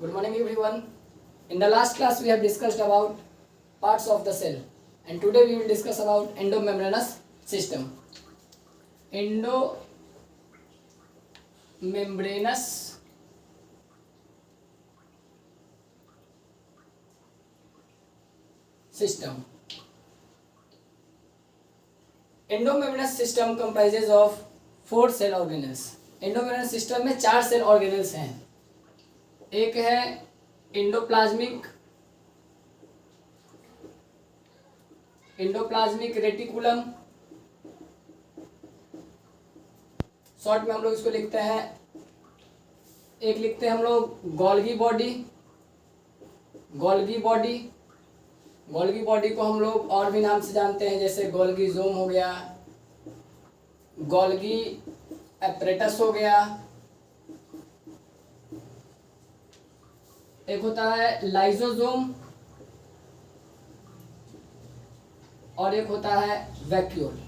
Good morning everyone. In the last class we have discussed about parts of the cell and today we will discuss about endomembranous system. Endomembranous system. Endomembranous system comprises of 4 cell organelles. Endomembranes system में 4 cell organelles हैं. एक है endoplasmic reticulum, short में हम लोग इसको लिखते हैं, एक लिखते हैं हम लोग गोल्गी बॉडी को हम लोग और भी नाम से जानते हैं, जैसे गोल्गी ज़ोम हो गया, गोल्गी एपरेटस हो गया. एक होता है लाइजोसोम और एक होता है वैक्यूल.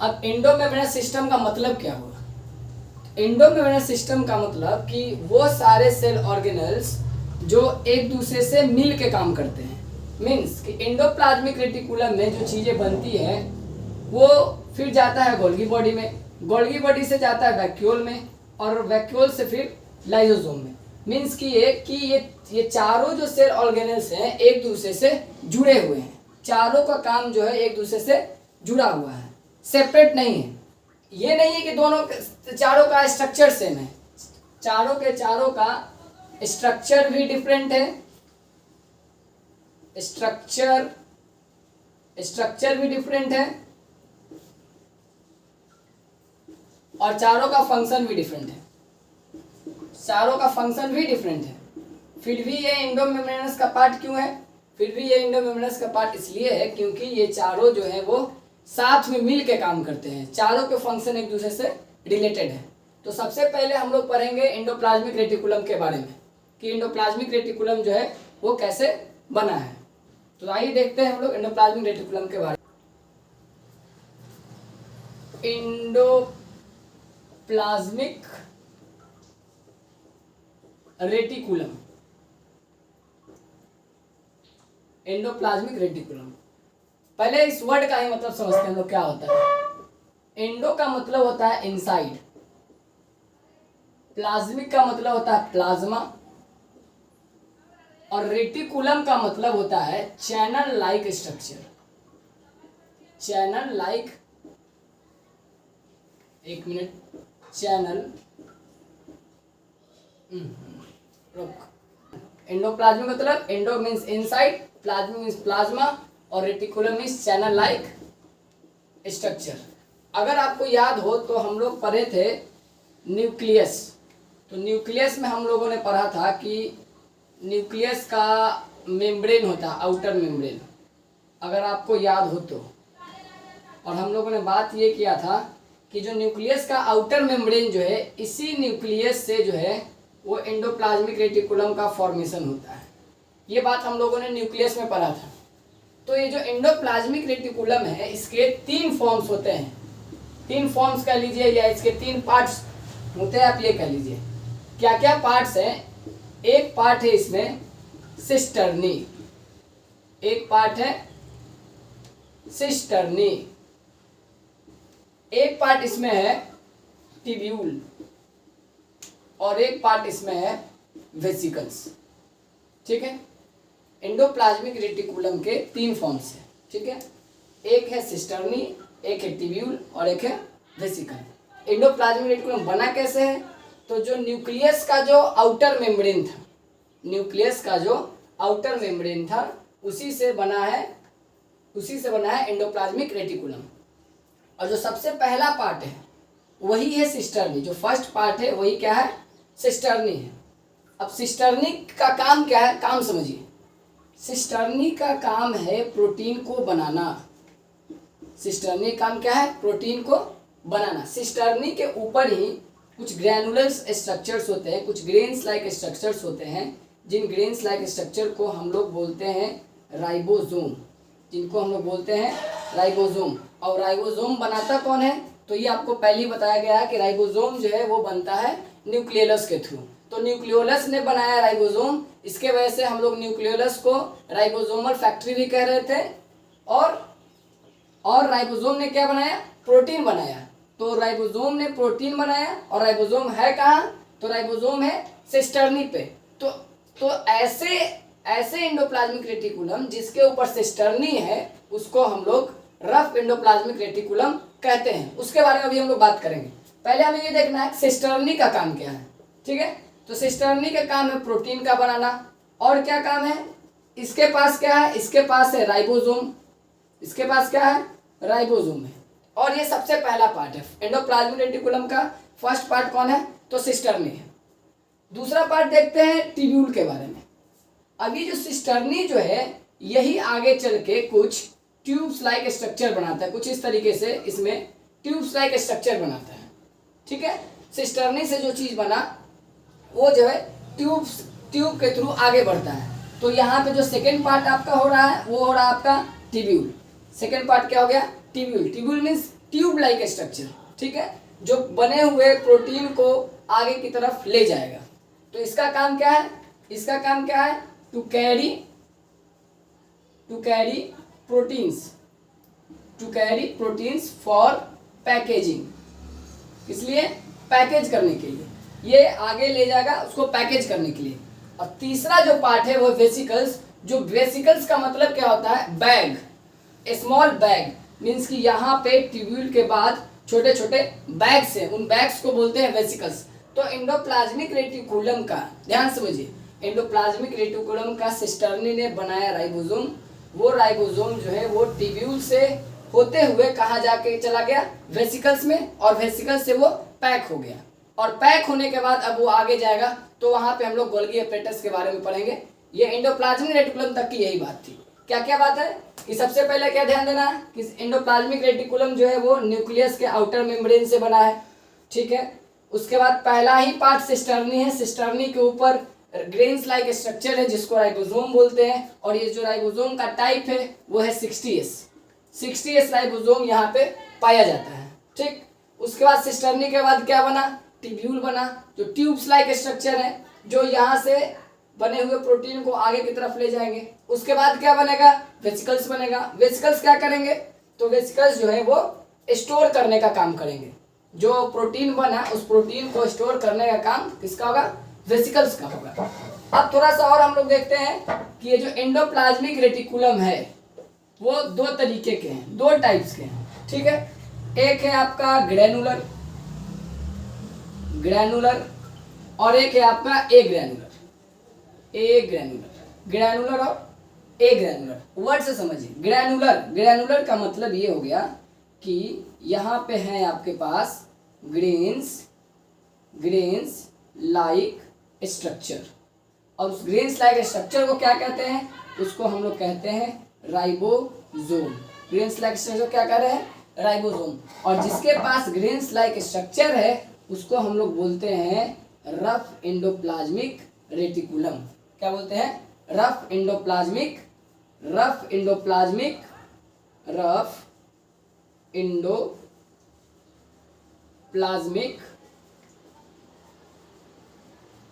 अब एंडोमेम्ब्रेनस सिस्टम का मतलब क्या हुआ? एंडोमेम्ब्रेनस सिस्टम का मतलब कि वो सारे सेल ऑर्गेनल्स जो एक दूसरे से मिल के काम करते हैं. मीन्स कि एंडोप्लाज्मिक रेटिकुलम में जो चीज़ें बनती हैं वो फिर जाता है गोल्गी बॉडी में, गोल्गी बॉडी से जाता है वैक्यूल में और वैक्यूल से फिर लाइजोसोम में. मीन्स कि ये चारों जो सेल ऑर्गेनल्स हैं एक दूसरे से जुड़े हुए हैं. चारों का काम जो है एक दूसरे से जुड़ा हुआ है, सेपरेट नहीं है. ये नहीं है कि चारों का स्ट्रक्चर सेम है. चारों का स्ट्रक्चर भी डिफरेंट है, स्ट्रक्चर भी डिफरेंट है और चारों का फंक्शन भी डिफरेंट है. फिर भी ये एंडोमेम्ब्रेनस का पार्ट क्यों है? फिर भी ये एंडोमेम्ब्रेनस का पार्ट इसलिए है क्योंकि ये चारों जो है वो साथ में मिल के काम करते हैं. चारों के फंक्शन एक दूसरे से रिलेटेड है. तो सबसे पहले हम लोग पढ़ेंगे एंडोप्लाज्मिक रेटिकुलम के बारे में कि एंडोप्लाज्मिक रेटिकुलम जो है वो कैसे बना है. तो आइए देखते हैं हम लोग एंडोप्लाज्मिक रेटिकुलम के बारे में. Endoplasmic reticulum. पहले इस वर्ड का ही मतलब समझते हैं हम लोग क्या होता है. एंडो का मतलब होता है इनसाइड, प्लाज्मिक का मतलब होता है प्लाज्मा और रेटिकुलम का मतलब होता है चैनल लाइक स्ट्रक्चर. एंडोप्लाज्मिक मतलब endo means inside, plasmic means plasma और reticulum means channel like structure. अगर आपको याद हो तो हम लोग पढ़े थे न्यूक्लियस. तो न्यूक्लियस में हम लोगों ने पढ़ा था कि न्यूक्लियस का मेम्ब्रेन होता है, आउटर मेम्ब्रेन, अगर आपको याद हो तो. और हम लोगों ने बात ये किया था कि जो न्यूक्लियस का आउटर मेम्ब्रेन जो है, इसी न्यूक्लियस से जो है वो एंडोप्लाज्मिक रेटिकुलम का फॉर्मेशन होता है. ये बात हम लोगों ने न्यूक्लियस में पढ़ा था. तो ये जो एंडोप्लाज्मिक रेटिकुलम है इसके 3 फॉर्म्स होते हैं. 3 फॉर्म्स कह लीजिए या इसके 3 पार्ट्स होते हैं, आप ये कह लीजिए. क्या क्या पार्ट्स हैं? एक पार्ट है इसमें सिस्टर्नी, एक पार्ट इसमें है टिब्यूल और एक पार्ट इसमें है वेसिकल्स. ठीक है. एंडोप्लाज्मिक रेटिकुलम के 3 फॉर्म्स हैं. ठीक है. एक है सिस्टर्नी, एक है टिब्यूल और एक है वेसिकल. एंडोप्लाज्मिक रेटिकुलम बना कैसे है? तो जो न्यूक्लियस का जो आउटर मेम्ब्रेन था उसी से बना है एंडोप्लाज्मिक रेटिकुलम. और जो सबसे पहला पार्ट है वही है सिस्टर्नी. जो फर्स्ट पार्ट है वही क्या है? सिस्टर्नी है. अब सिस्टर्नी का काम क्या है? काम समझिए. सिस्टर्नी का काम है प्रोटीन को बनाना. सिस्टर्नी काम क्या है? प्रोटीन को बनाना. सिस्टर्नी के ऊपर ही कुछ ग्रैनुलर स्ट्रक्चर्स होते हैं, कुछ ग्रेन्स लाइक स्ट्रक्चर्स होते हैं, जिन ग्रेन्स लाइक स्ट्रक्चर को हम लोग बोलते हैं राइबोसोम. और राइबोसोम बनाता कौन है? तो ये आपको पहले ही बताया गया है कि राइबोसोम जो है वो बनता है न्यूक्लियोलस के थ्रू। तो न्यूक्लियोलस ने बनाया राइबोसोम, इसके वजह से हम लोग न्यूक्लियोलस को राइबोसोमल फैक्ट्री भी कह रहे थे। और राइबोसोम ने क्या बनाया, प्रोटीन बनाया। तो राइबोसोम ने प्रोटीन बनाया, और राइबोसोम है कहाँ, तो राइबोसोम है सिस्टर्नी पे। तो ऐसे एंडोप्लाज्मिक रेटिकुलम जिसके ऊपर सिस्टर्नी है उसको हम लोग रफ एंडोप्लाज्मिक रेटिकुलम कहते हैं। उसके बारे में अभी हम लोग बात करेंगे। पहले हमें ये देखना है सिस्टर्नी का काम क्या है, ठीक है। तो सिस्टर्नी का काम है प्रोटीन का बनाना। और क्या काम है, इसके पास क्या है, इसके पास है राइबोसोम। इसके पास क्या है, राइबोसोम है। और ये सबसे पहला पार्ट है एंडोप्लाज्मिक रेटिकुलम का। फर्स्ट पार्ट कौन है, तो सिस्टर्नी है। दूसरा पार्ट देखते हैं ट्यूब्यूल के बारे में। अभी जो सिस्टर्नी जो है यही आगे चल के कुछ ट्यूब्स लाइक स्ट्रक्चर बनाता है, कुछ इस तरीके से इसमें ट्यूब्स लाइक स्ट्रक्चर बनाता है, ठीक है। सिस्टर्नी से जो चीज बना वो जो है ट्यूब के थ्रू आगे बढ़ता है। तो यहाँ पे जो सेकेंड पार्ट आपका हो रहा है वो हो रहा है आपका ट्यूब्यूल। सेकेंड पार्ट क्या हो गया, tubule. Tubule means tube like structure, ठीक है, जो बने हुए प्रोटीन को आगे की तरफ ले जाएगा। तो इसका काम क्या है, इसका काम क्या है, to carry proteins for packaging. इसलिए पैकेज करने के लिए ये आगे ले जाएगा, उसको पैकेज करने के लिए। और तीसरा जो पार्ट है वो वेसिकल्स। जो वेसिकल्स का मतलब क्या होता है, बैग, स्मॉल बैग, मीन्स कि यहाँ पे ट्यूब्यूल के बाद छोटे छोटे बैग्स हैं, उन बैग्स को बोलते हैं वेसिकल्स। तो एंडोप्लाज्मिक रेटिकुलम का ध्यान समझिए, एंडोप्लाज्मिक रेटिकुलम का सिस्टर्नी ने बनाया राइबोसोम। वो राइबोसोम जो है वो ट्यूब्यूल से होते हुए कहाँ जाके चला गया, वेसिकल्स में, और वेसिकल्स से वो पैक हो गया। और पैक होने के बाद अब वो आगे जाएगा, तो वहां पे हम लोग गोल्गी एपरेटस के बारे में पढ़ेंगे। ये एंडोप्लाज्मिक रेटिकुलम तक की यही बात थी। क्या क्या बात है कि सबसे पहले क्या ध्यान देना है कि एंडोप्लाज्मिक रेटिकुलम जो है वो न्यूक्लियस के आउटर मेम्ब्रेन से बना है, ठीक है। उसके बाद पहला ही पार्ट सिस्टर्नी है। सिस्टर्नी के ऊपर ग्रेन्स लाइक स्ट्रक्चर है जिसको राइबोसोम बोलते हैं। और ये जो राइबोसोम का टाइप है वो है 60S राइबोसोम यहाँ पे पाया जाता है, ठीक। उसके बाद सिस्टर्नी के बाद क्या बना, ट्यूब्यूल बना, जो ट्यूब्स लाइक स्ट्रक्चर है, जो यहाँ से बने हुए प्रोटीन को आगे की तरफ ले जाएंगे। उसके बाद क्या बनेगा, वेसिकल्स बनेगा। वेसिकल्स क्या करेंगे, तो वेसिकल्स जो है वो स्टोर करने का काम करेंगे। जो प्रोटीन बना उस प्रोटीन को स्टोर करने का काम किसका होगा, वेसिकल्स का होगा। अब थोड़ा सा और हम लोग देखते हैं कि ये जो एंडोप्लाज्मिक रेटिकुलम है वो दो तरीके के हैं, दो टाइप्स के हैं, ठीक है। एक है आपका ग्रैनुलर और एक है आपका ए ग्रैनुलर और ए ग्रैनुलर। वर्ड से समझिए, ग्रैनुलर का मतलब ये हो गया कि यहाँ पे है आपके पास ग्रेन्स लाइक स्ट्रक्चर, और उस ग्रेन्स लाइक स्ट्रक्चर को क्या कहते हैं, उसको हम लोग कहते हैं राइबोसोम। ग्रेन्स लाइक स्ट्रक्चर क्या कह रहे हैं, राइबोसोम। और जिसके पास ग्रेन्स लाइक स्ट्रक्चर है उसको हम लोग बोलते हैं रफ एंडोप्लाज्मिक रेटिकुलम। क्या बोलते हैं, रफ एंडोप्लाज्मिक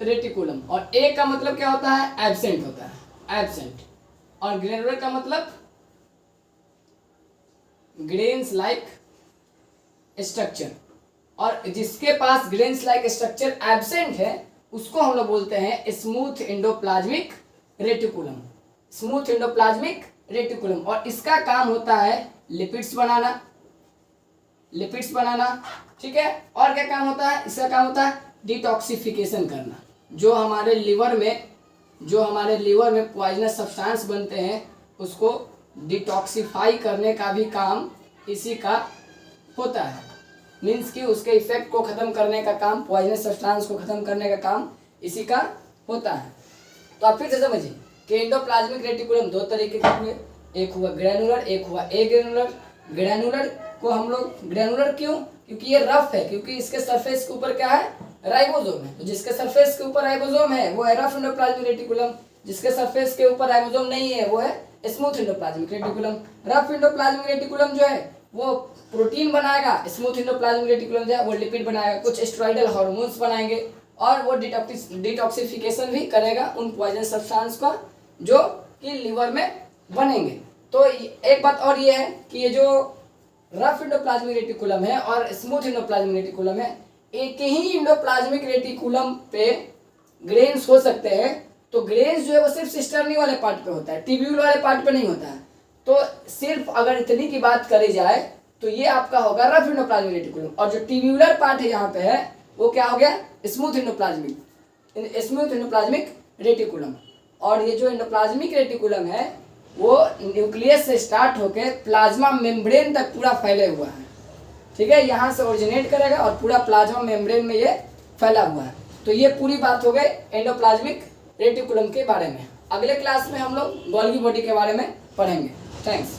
रेटिकुलम। और ए का मतलब क्या होता है, एब्सेंट होता है, एब्सेंट। और ग्रेनुलर का मतलब ग्रेन्स लाइक स्ट्रक्चर। और जिसके पास ग्रेन्स लाइक स्ट्रक्चर एब्सेंट है उसको हम लोग बोलते हैं स्मूथ एंडोप्लाज्मिक रेटिकुलम। और इसका काम होता है लिपिड्स बनाना, ठीक है। और क्या काम होता है, इसका काम होता है डिटॉक्सिफिकेशन करना। जो हमारे लीवर में पॉइजनस सब्सटेंस बनते हैं उसको डिटॉक्सिफाई करने का भी काम इसी का होता है। मीन्स कि उसके इफेक्ट को खत्म करने का काम, पॉइजनस सब्सटेंस को खत्म करने का काम इसी का होता है। तो आप फिर से समझिए कि एंडोप्लाज्मिक रेटिकुलम दो तरीके के हुए, एक हुआ ग्रैनुलर, एक हुआ ए ग्रैनुलर। ग्रैनुलर को हम लोग, ग्रैनुलर क्यों, क्योंकि ये रफ है, क्योंकि इसके सरफेस के ऊपर क्या है, राइबोसोम है। तो जिसके सरफेस के ऊपर राइबोसोम है वो है रफ एंडोप्लाज्मिक रेटिकुलम, जिसके सरफेस के ऊपर राइबोसोम नहीं है वो है smooth endoplasmic reticulum. Rough endoplasmic reticulum जो है वो प्रोटीन बनाएगा, स्मूथ एंडोप्लाज्मिक रेटिकुलम जो है वो लिपिड बनाएगा, कुछ स्टेरॉइडल हार्मोन्स बनाएंगे, और वो डिटॉक्सिफिकेशन भी करेगा उन पॉइजन सब्सटेंस का जो कि लिवर में बनेंगे। तो एक बात और ये है कि ये जो रफ एंडोप्लाज्मिक रेटिकुलम है और स्मूथ एंडोप्लाज्मिक रेटिकुलम है, एक ही एंडोप्लाज्मिक रेटिकुलम पे ग्रेन्स हो सकते हैं। तो ग्रेन्स जो है वो सिर्फ सिस्टर्नी वाले पार्ट पे होता है, ट्यूब्यूल वाले पार्ट पे नहीं होता है। तो सिर्फ अगर इतनी की बात करी जाए तो ये आपका होगा रफ एंडोप्लाज्मिक रेटिकुलम, और जो ट्यूब्यूलर पार्ट है यहाँ पे है वो क्या हो गया, स्मूथ एंडोप्लाज्मिक रेटिकुलम। और ये जो एंडोप्लाज्मिक रेटिकुलम है वो न्यूक्लियस से स्टार्ट होकर प्लाज्मा मेम्ब्रेन तक पूरा फैले हुआ है, ठीक है। यहाँ से ओरिजिनेट करेगा और पूरा प्लाज्मा मेम्ब्रेन में ये फैला हुआ है। तो ये पूरी बात हो गई एंडोप्लाज्मिक रेटिकुलम के बारे में। अगले क्लास में हम लोग गोल्गी बॉडी के बारे में पढ़ेंगे। थैंक्स।